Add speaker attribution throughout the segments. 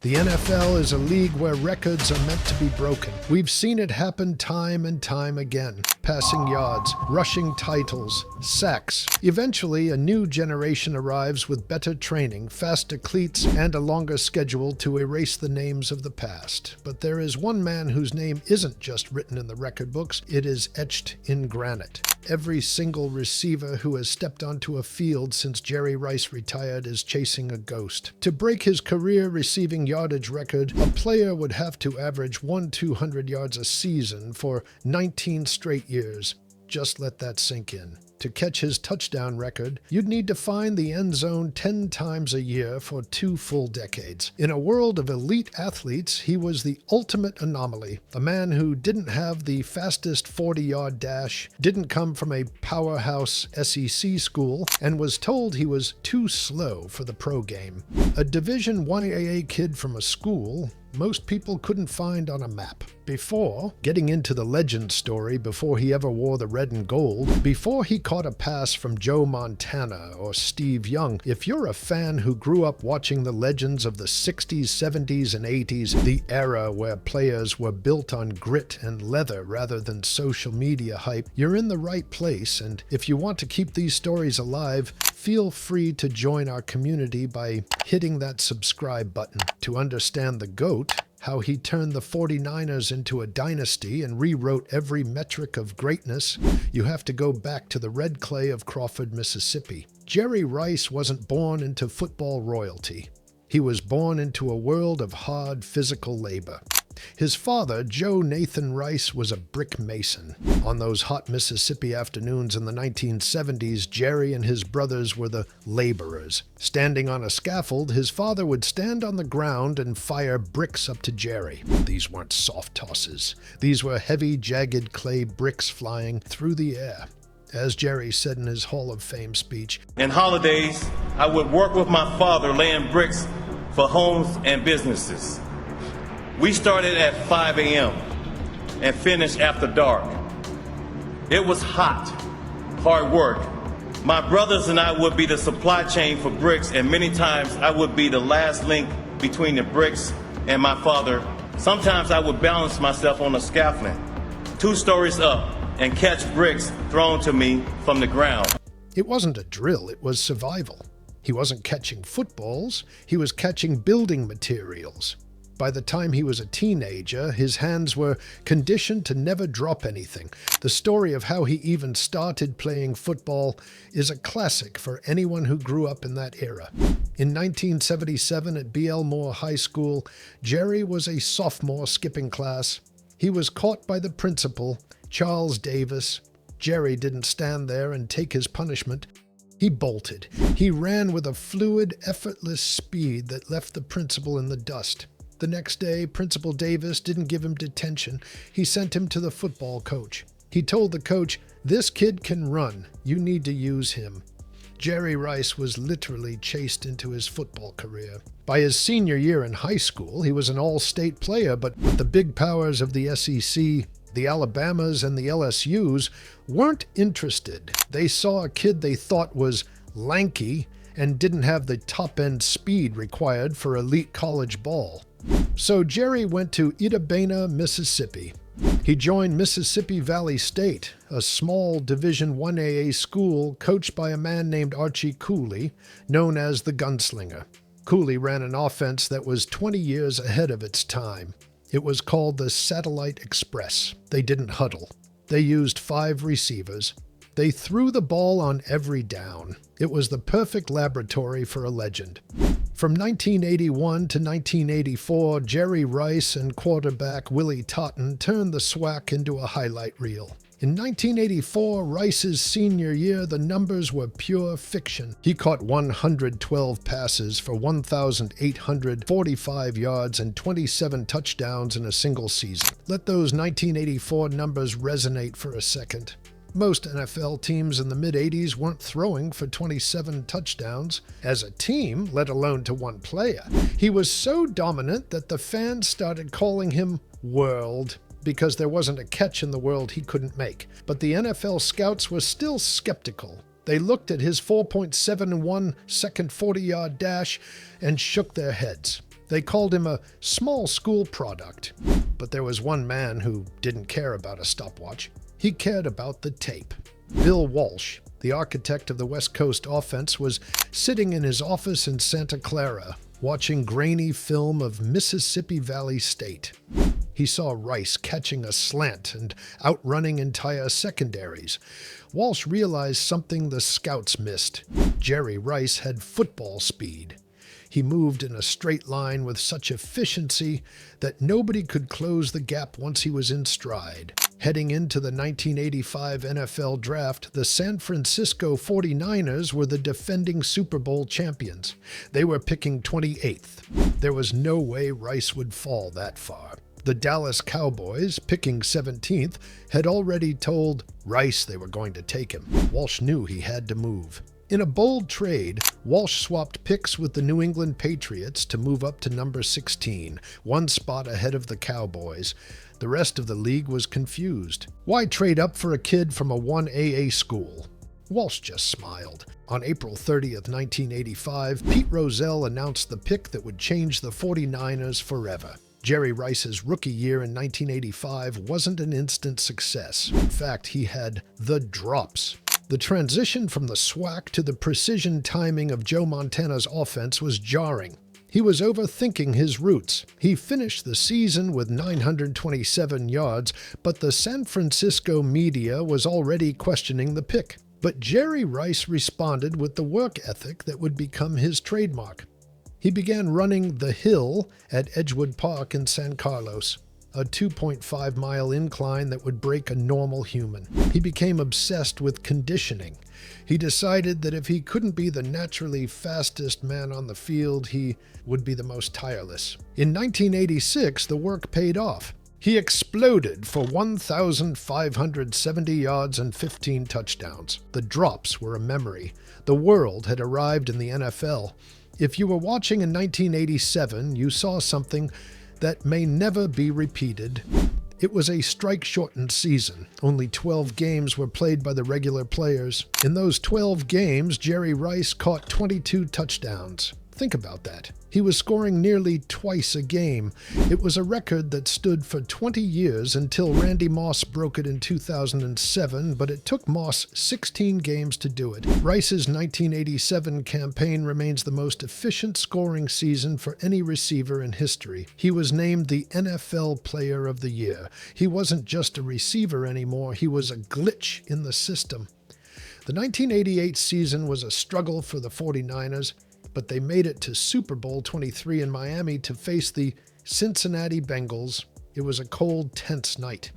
Speaker 1: The NFL is a league where records are meant to be broken. We've seen it happen time and time again. Passing yards, rushing titles, sacks. Eventually, a new generation arrives with better training, faster cleats, and a longer schedule to erase the names of the past. But there is one man whose name isn't just written in the record books, it is etched in granite. Every single receiver who has stepped onto a field since Jerry Rice retired is chasing a ghost. To break his career receiving yardage record, a player would have to average 200 yards a season for 19 straight years. Just let that sink in. To catch his touchdown record, you'd need to find the end zone 10 times a year for 2 full decades. In a world of elite athletes, he was the ultimate anomaly. A man who didn't have the fastest 40-yard dash, didn't come from a powerhouse SEC school, and was told he was too slow for the pro game. A Division I AA kid from a school most people couldn't find on a map. Before getting into the legend story, before he ever wore the red and gold, before he caught a pass from Joe Montana or Steve Young, if you're a fan who grew up watching the legends of the 60s, 70s, and 80s, the era where players were built on grit and leather rather than social media hype, you're in the right place. And if you want to keep these stories alive, feel free to join our community by hitting that subscribe button. To understand the GOAT, how he turned the 49ers into a dynasty and rewrote every metric of greatness, you have to go back to the red clay of Crawford, Mississippi. Jerry Rice wasn't born into football royalty. He was born into a world of hard physical labor. His father, Joe Nathan Rice, was a brick mason. On those hot Mississippi afternoons in the 1970s, Jerry and his brothers were the laborers. Standing on a scaffold, his father would stand on the ground and fire bricks up to Jerry. These weren't soft tosses. These were heavy, jagged clay bricks flying through the air. As Jerry said in his Hall of Fame speech,
Speaker 2: "In holidays, I would work with my father laying bricks for homes and businesses. We started at 5 a.m. and finished after dark. It was hot, hard work. My brothers and I would be the supply chain for bricks, and many times I would be the last link between the bricks and my father. Sometimes I would balance myself on a scaffolding, 2 stories up, and catch bricks thrown to me from the ground."
Speaker 1: It wasn't a drill, it was survival. He wasn't catching footballs, he was catching building materials. By the time he was a teenager, his hands were conditioned to never drop anything. The story of how he even started playing football is a classic for anyone who grew up in that era. In 1977 at B.L. Moore High School, Jerry was a sophomore skipping class. He was caught by the principal, Charles Davis. Jerry didn't stand there and take his punishment. He bolted. He ran with a fluid, effortless speed that left the principal in the dust. The next day, Principal Davis didn't give him detention. He sent him to the football coach. He told the coach, "This kid can run. You need to use him." Jerry Rice was literally chased into his football career. By his senior year in high school, he was an all-state player, but the big powers of the SEC, the Alabamas and the LSUs, weren't interested. They saw a kid they thought was lanky and didn't have the top-end speed required for elite college ball. So Jerry went to Itta, Mississippi. He joined Mississippi Valley State, a small Division I AA school coached by a man named Archie Cooley, known as the Gunslinger. Cooley ran an offense that was 20 years ahead of its time. It was called the Satellite Express. They didn't huddle. They used 5 receivers. They threw the ball on every down. It was the perfect laboratory for a legend. From 1981 to 1984, Jerry Rice and quarterback Willie Totten turned the SWAC into a highlight reel. In 1984, Rice's senior year, the numbers were pure fiction. He caught 112 passes for 1,845 yards and 27 touchdowns in a single season. Let those 1984 numbers resonate for a second. Most NFL teams in the mid-'80s weren't throwing for 27 touchdowns as a team, let alone to one player. He was so dominant that the fans started calling him World because there wasn't a catch in the world he couldn't make. But the NFL scouts were still skeptical. They looked at his 4.71 second 40-yard dash and shook their heads. They called him a small school product. But there was one man who didn't care about a stopwatch. He cared about the tape. Bill Walsh, the architect of the West Coast offense, was sitting in his office in Santa Clara, watching grainy film of Mississippi Valley State. He saw Rice catching a slant and outrunning entire secondaries. Walsh realized something the scouts missed. Jerry Rice had football speed. He moved in a straight line with such efficiency that nobody could close the gap once he was in stride. Heading into the 1985 NFL Draft, the San Francisco 49ers were the defending Super Bowl champions. They were picking 28th. There was no way Rice would fall that far. The Dallas Cowboys, picking 17th, had already told Rice they were going to take him. Walsh knew he had to move. In a bold trade, Walsh swapped picks with the New England Patriots to move up to number 16, one spot ahead of the Cowboys. The rest of the league was confused. Why trade up for a kid from a 1AA school? Walsh just smiled. On April 30th, 1985, Pete Rozelle announced the pick that would change the 49ers forever. Jerry Rice's rookie year in 1985 wasn't an instant success. In fact, he had the drops. The transition from the SWAC to the precision timing of Joe Montana's offense was jarring. He was overthinking his routes. He finished the season with 927 yards, but the San Francisco media was already questioning the pick. But Jerry Rice responded with the work ethic that would become his trademark. He began running the hill at Edgewood Park in San Carlos, a 2.5-mile incline that would break a normal human. He became obsessed with conditioning. He decided that if he couldn't be the naturally fastest man on the field, he would be the most tireless. In 1986, the work paid off. He exploded for 1,570 yards and 15 touchdowns. The drops were a memory. The world had arrived in the NFL. If you were watching in 1987, you saw something that may never be repeated. It was a strike-shortened season. Only 12 games were played by the regular players. In those 12 games, Jerry Rice caught 22 touchdowns. Think about that. He was scoring nearly twice a game. It was a record that stood for 20 years until Randy Moss broke it in 2007, but it took Moss 16 games to do it. Rice's 1987 campaign remains the most efficient scoring season for any receiver in history. He was named the NFL Player of the Year. He wasn't just a receiver anymore, he was a glitch in the system. The 1988 season was a struggle for the 49ers, but they made it to Super Bowl 23 in Miami to face the Cincinnati Bengals. It was a cold, tense night.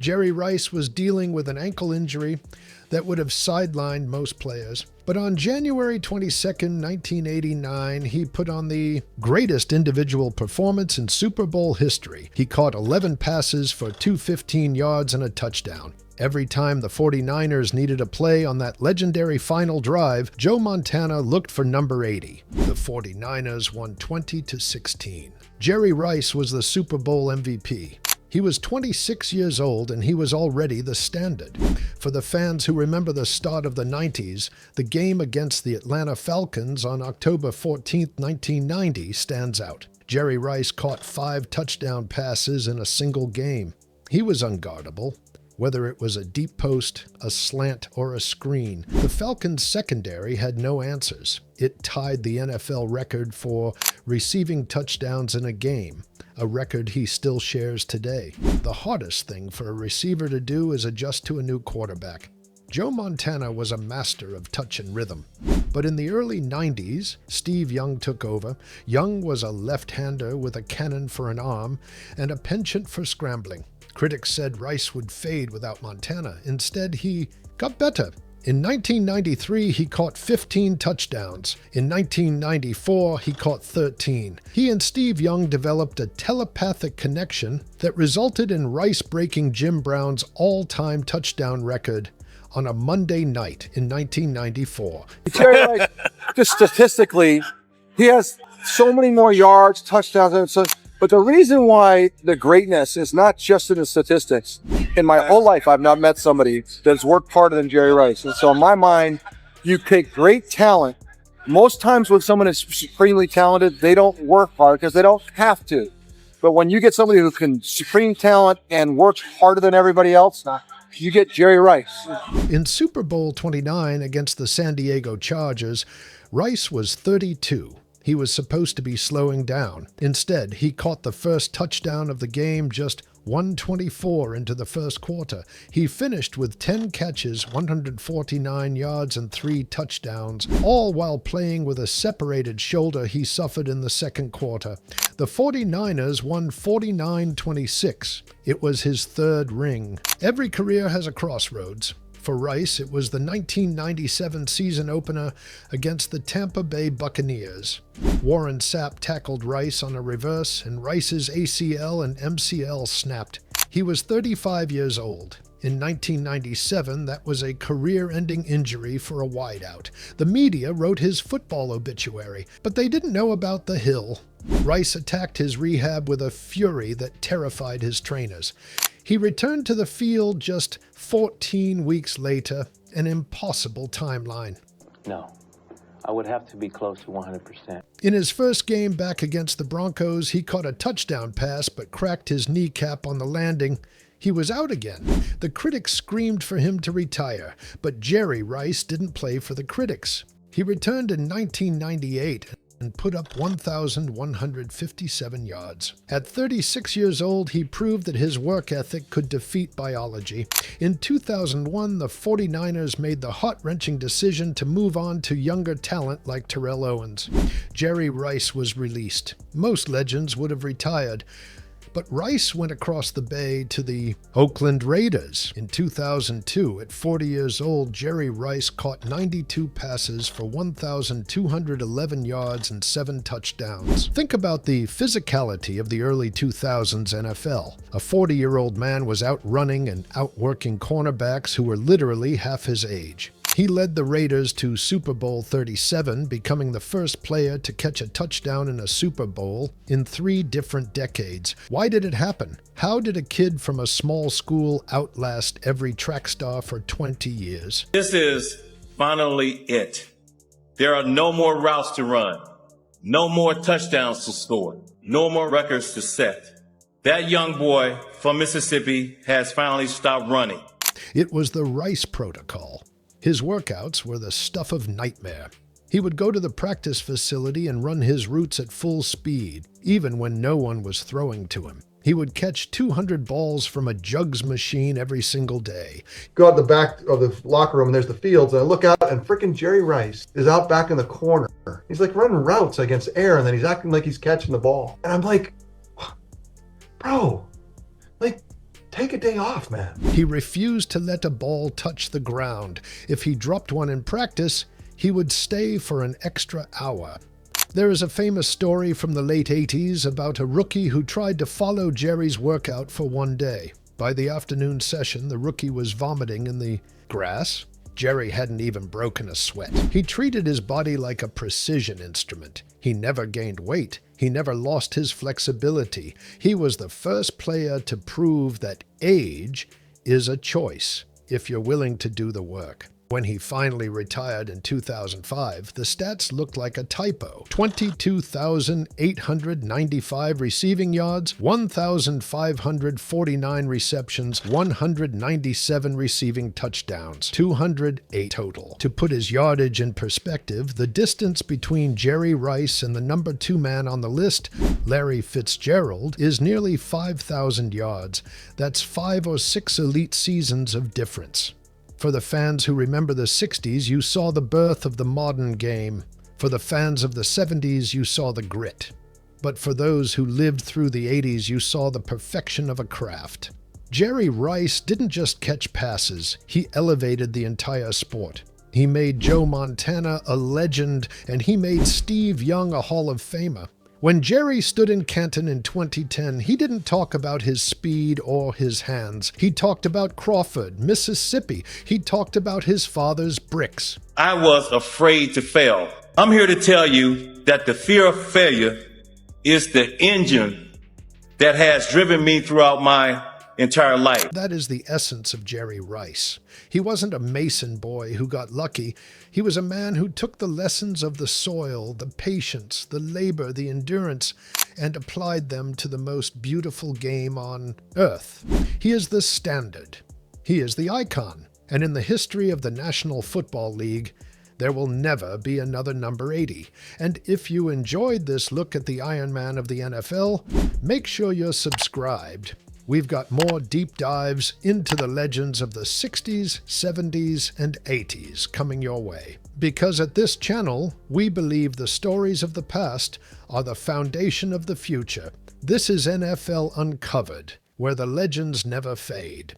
Speaker 1: Jerry Rice was dealing with an ankle injury that would have sidelined most players. But on January 22, 1989, he put on the greatest individual performance in Super Bowl history. He caught 11 passes for 215 yards and a touchdown. Every time the 49ers needed a play on that legendary final drive, Joe Montana looked for number 80. The 49ers won 20-16. Jerry Rice was the Super Bowl MVP. He was 26 years old and he was already the standard. For the fans who remember the start of the 90s, the game against the Atlanta Falcons on October 14, 1990 stands out. Jerry Rice caught 5 touchdown passes in a single game. He was unguardable. Whether it was a deep post, a slant, or a screen, the Falcons' secondary had no answers. It tied the NFL record for receiving touchdowns in a game, a record he still shares today. The hardest thing for a receiver to do is adjust to a new quarterback. Joe Montana was a master of touch and rhythm. But in the early 90s, Steve Young took over. Young was a left-hander with a cannon for an arm and a penchant for scrambling. Critics said Rice would fade without Montana. Instead, he got better. In 1993, he caught 15 touchdowns. In 1994, he caught 13. He and Steve Young developed a telepathic connection that resulted in Rice breaking Jim Brown's all-time touchdown record on a Monday night in 1994.
Speaker 3: Jerry Rice, just statistically, he has so many more yards, touchdowns, and so. But the reason why the greatness is not just in the statistics. In my whole life, I've not met somebody that's worked harder than Jerry Rice. And so in my mind, you take great talent Most times when someone is supremely talented, they don't work hard because they don't have to. But when you get somebody who can supreme talent and works harder than everybody else, you get Jerry Rice.
Speaker 1: In Super Bowl 29 against the San Diego Chargers, Rice was 32. He was supposed to be slowing down. Instead, he caught the first touchdown of the game just 1:24 into the first quarter. He finished with 10 catches, 149 yards, and 3 touchdowns, all while playing with a separated shoulder he suffered in the second quarter. The 49ers won 49-26. It was his third ring. Every career has a crossroads. For Rice, it was the 1997 season opener against the Tampa Bay Buccaneers. Warren Sapp tackled Rice on a reverse, and Rice's ACL and MCL snapped. He was 35 years old. In 1997, that was a career-ending injury for a wideout. The media wrote his football obituary, but they didn't know about the hill. Rice attacked his rehab with a fury that terrified his trainers. He returned to the field just 14 weeks later, an impossible timeline.
Speaker 4: No, I would have to be close to 100%.
Speaker 1: In his first game back against the Broncos, he caught a touchdown pass but cracked his kneecap on the landing. He was out again. The critics screamed for him to retire, but Jerry Rice didn't play for the critics. He returned in 1998 and put up 1,157 yards. At 36 years old, he proved that his work ethic could defeat biology. In 2001, the 49ers made the heart-wrenching decision to move on to younger talent like Terrell Owens. Jerry Rice was released. Most legends would have retired, but Rice went across the bay to the Oakland Raiders. In 2002, at 40 years old, Jerry Rice caught 92 passes for 1,211 yards and 7 touchdowns. Think about the physicality of the early 2000s NFL. A 40-year-old man was outrunning and outworking cornerbacks who were literally half his age. He led the Raiders to Super Bowl 37, becoming the first player to catch a touchdown in a Super Bowl in 3 different decades. Why did it happen? How did a kid from a small school outlast every track star for 20 years?
Speaker 2: This is finally it. There are no more routes to run, no more touchdowns to score, no more records to set. That young boy from Mississippi has finally stopped running.
Speaker 1: It was the Rice Protocol. His workouts were the stuff of nightmare. He would go to the practice facility and run his routes at full speed, even when no one was throwing to him. He would catch 200 balls from a jugs machine every single day.
Speaker 5: Go out the back of the locker room and there's the fields, and I look out and freaking Jerry Rice is out back in the corner. He's like running routes against air, and then he's acting like he's catching the ball. And I'm like, bro, like, take a day off, man.
Speaker 1: He refused to let a ball touch the ground. If he dropped one in practice, he would stay for an extra hour. There is a famous story from the late 80s about a rookie who tried to follow Jerry's workout for one day. By the afternoon session, the rookie was vomiting in the grass. Jerry hadn't even broken a sweat. He treated his body like a precision instrument. He never gained weight. He never lost his flexibility. He was the first player to prove that age is a choice if you're willing to do the work. When he finally retired in 2005, the stats looked like a typo. 22,895 receiving yards, 1,549 receptions, 197 receiving touchdowns, 208 total. To put his yardage in perspective, the distance between Jerry Rice and the number 2 man on the list, Larry Fitzgerald, is nearly 5,000 yards. That's 5 or 6 elite seasons of difference. For the fans who remember the 60s, you saw the birth of the modern game. For the fans of the 70s, you saw the grit. But for those who lived through the 80s, you saw the perfection of a craft. Jerry Rice didn't just catch passes, he elevated the entire sport. He made Joe Montana a legend, and he made Steve Young a Hall of Famer. When Jerry stood in Canton in 2010, he didn't talk about his speed or his hands. He talked about Crawford, Mississippi. He talked about his father's bricks.
Speaker 2: I was afraid to fail. I'm here to tell you that the fear of failure is the engine that has driven me throughout my entire life.
Speaker 1: That is the essence of Jerry Rice. He wasn't a Mason boy who got lucky. He was a man who took the lessons of the soil, the patience, the labor, the endurance, and applied them to the most beautiful game on earth. He is the standard. He is the icon. And in the history of the National Football League, there will never be another number 80. And if you enjoyed this look at the Iron Man of the NFL, make sure you're subscribed. We've got more deep dives into the legends of the 60s, 70s, and 80s coming your way. Because at this channel, we believe the stories of the past are the foundation of the future. This is NFL Uncovered, where the legends never fade.